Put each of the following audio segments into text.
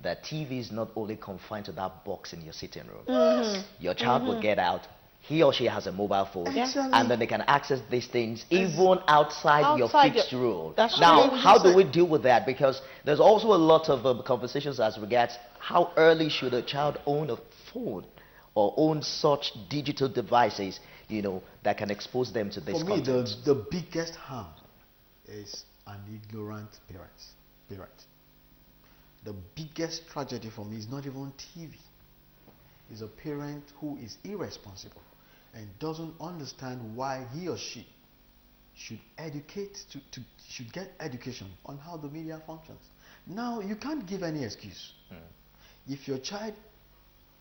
that TV is not only confined to that box in your sitting room. Your child will get out. He or she has a mobile phone, and then they can access these things even outside your fixed rule. Now, how do we deal with that? Because there's also a lot of conversations as regards how early should a child own a phone or own such digital devices, that can expose them to this content. For me, the biggest harm is an ignorant parent. The biggest tragedy for me is not even TV. It's a parent who is irresponsible and doesn't understand why he or she should should get education on how the media functions. Now, you can't give any excuse. If your child,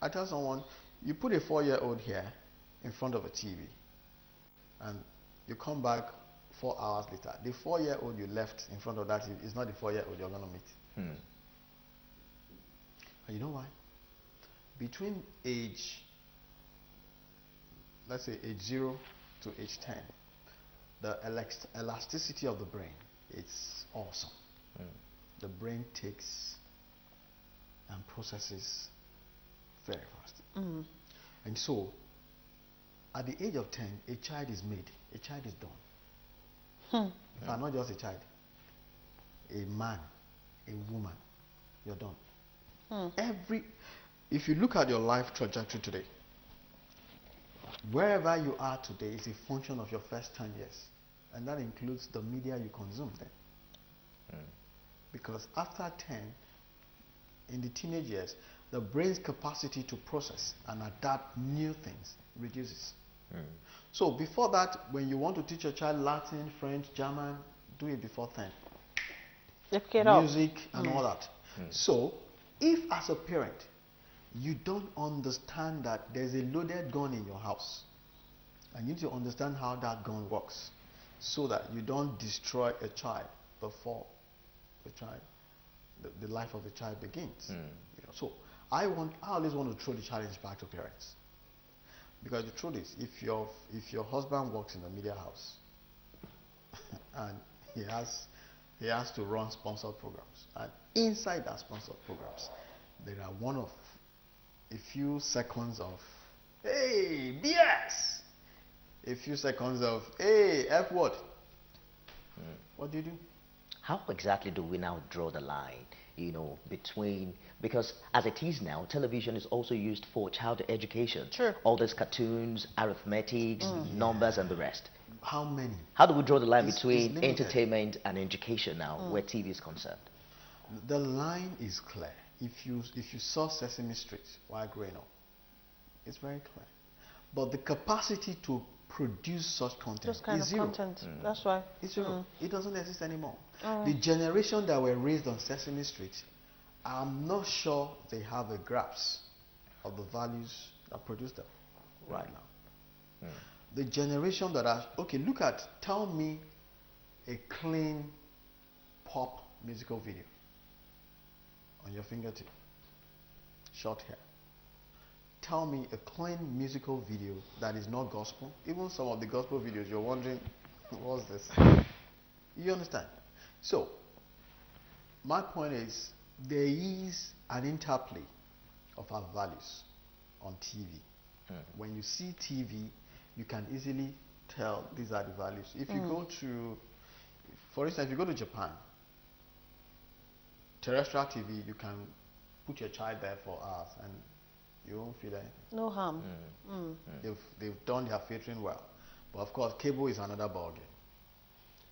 I tell someone, you put a 4-year-old here in front of a TV, and you come back 4 hours later, the 4-year-old you left in front of that TV is not the 4-year-old you're going to meet. And you know why? Between age, let's say age 0 to age 10, the elasticity of the brain, it's awesome. The brain takes and processes very fast. And so, at the age of 10, a child is made, a child is done. In fact, not just a child, a man, a woman, you're done. If you look at your life trajectory today, wherever you are today is a function of your first 10 years. And that includes the media you consume then. Because after 10, in the teenage years, the brain's capacity to process and adapt new things reduces. So before that, when you want to teach your child Latin, French, German, do it before 10. Music and all that. So, if as a parent, you don't understand that there's a loaded gun in your house, and you need to understand how that gun works, so that you don't destroy a child before the life of the child begins. So I always want to throw the challenge back to parents, because the truth is, if your husband works in the media house and he has to run sponsored programs, and inside that sponsored programs there are one of a few seconds of hey BS, a few seconds of hey F word, what do you do? How exactly do we now draw the line, between, because as it is now, television is also used for child education. All these cartoons, arithmetics, numbers, and the rest. How many? How do we draw the line between entertainment and education now, where TV is concerned? The line is clear. If you saw Sesame Street while growing up, it's very clear. But the capacity to produce such content is zero. That's right. It's zero. It doesn't exist anymore. The generation that were raised on Sesame Street, I'm not sure they have a grasp of the values that produce them right now. The generation that are, tell me a clean pop musical video on your fingertip, short hair. Tell me a clean musical video that is not gospel. Even some of the gospel videos, you're wondering, what's this? You understand? So, my point is, there is an interplay of our values on TV. When you see TV, you can easily tell these are the values. If you go to, for instance, if you go to Japan, terrestrial TV, you can put your child there for hours and you won't feel anything. No harm. They've done their filtering well. But of course, cable is another ballgame.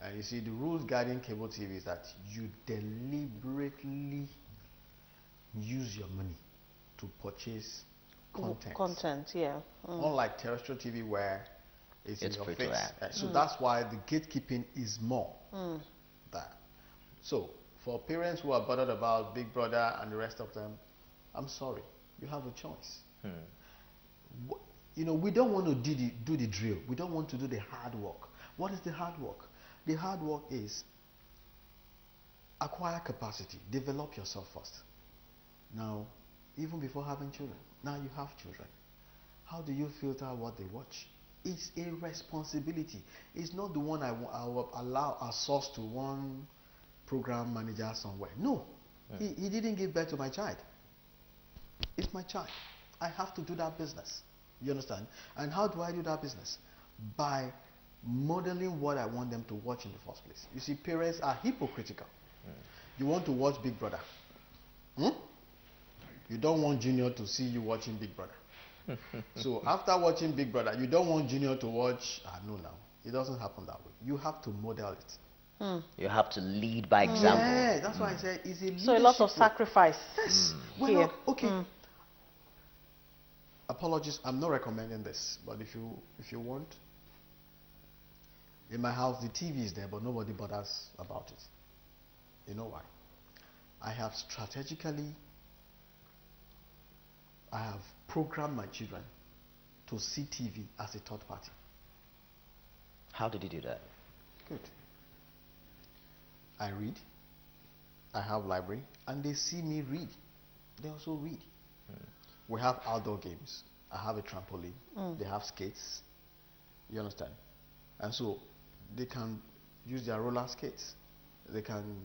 And you see, the rules guiding cable TV is that you deliberately use your money to purchase content. Unlike terrestrial TV where it's in your face. So that's why the gatekeeping is more there. So for parents who are bothered about Big Brother and the rest of them, I'm sorry, you have a choice. We don't want to do the drill. We don't want to do the hard work. What is the hard work? The hard work is acquire capacity, develop yourself first. Now, even before having children, now you have children. How do you filter what they watch? It's a responsibility. It's not the one I will allow a source to one program manager somewhere. No, He didn't give birth to my child. It's my child. I have to do that business. You understand? And how do I do that business? By modeling what I want them to watch in the first place. You see, parents are hypocritical. You want to watch Big Brother. You don't want Junior to see you watching Big Brother. So after watching Big Brother, you don't want Junior to watch, no, now. It doesn't happen that way. You have to model it. You have to lead by example. Yeah, that's why I said it's a leadership. So a lot of sacrifice. Yes. Well, okay. Apologies, I'm not recommending this, but if you want, in my house the TV is there, but nobody bothers about it. You know why? I have programmed my children to see TV as a third party. How did you do that? Good. I read, I have library, and they see me read. They also read. We have outdoor games. I have a trampoline. They have skates. You understand? And so they can use their roller skates. They can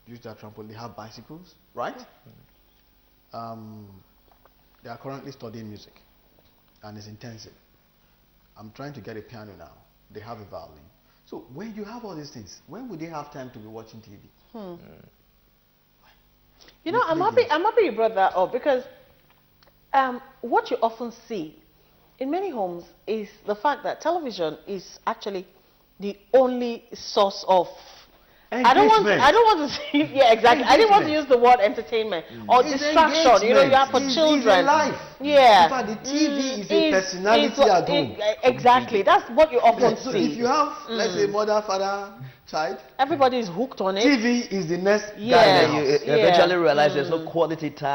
use their trampoline. They have bicycles, right? They are currently studying music, and it's intensive. I'm trying to get a piano now. They have a violin. So when you have all these things, when would they have time to be watching TV? You know, I'm happy you brought that up, because what you often see in many homes is the fact that television is actually the only source of engagement. I don't want to say, yeah, exactly. I didn't want to use the word entertainment or distraction. You know, you have for children. It's life. Yeah. In fact, the TV is a personality at home. Exactly. That's what you often So see. if you have, let's say, mother, father, child, everybody is hooked on it. TV is the next guy. And then you eventually realize there's no quality time.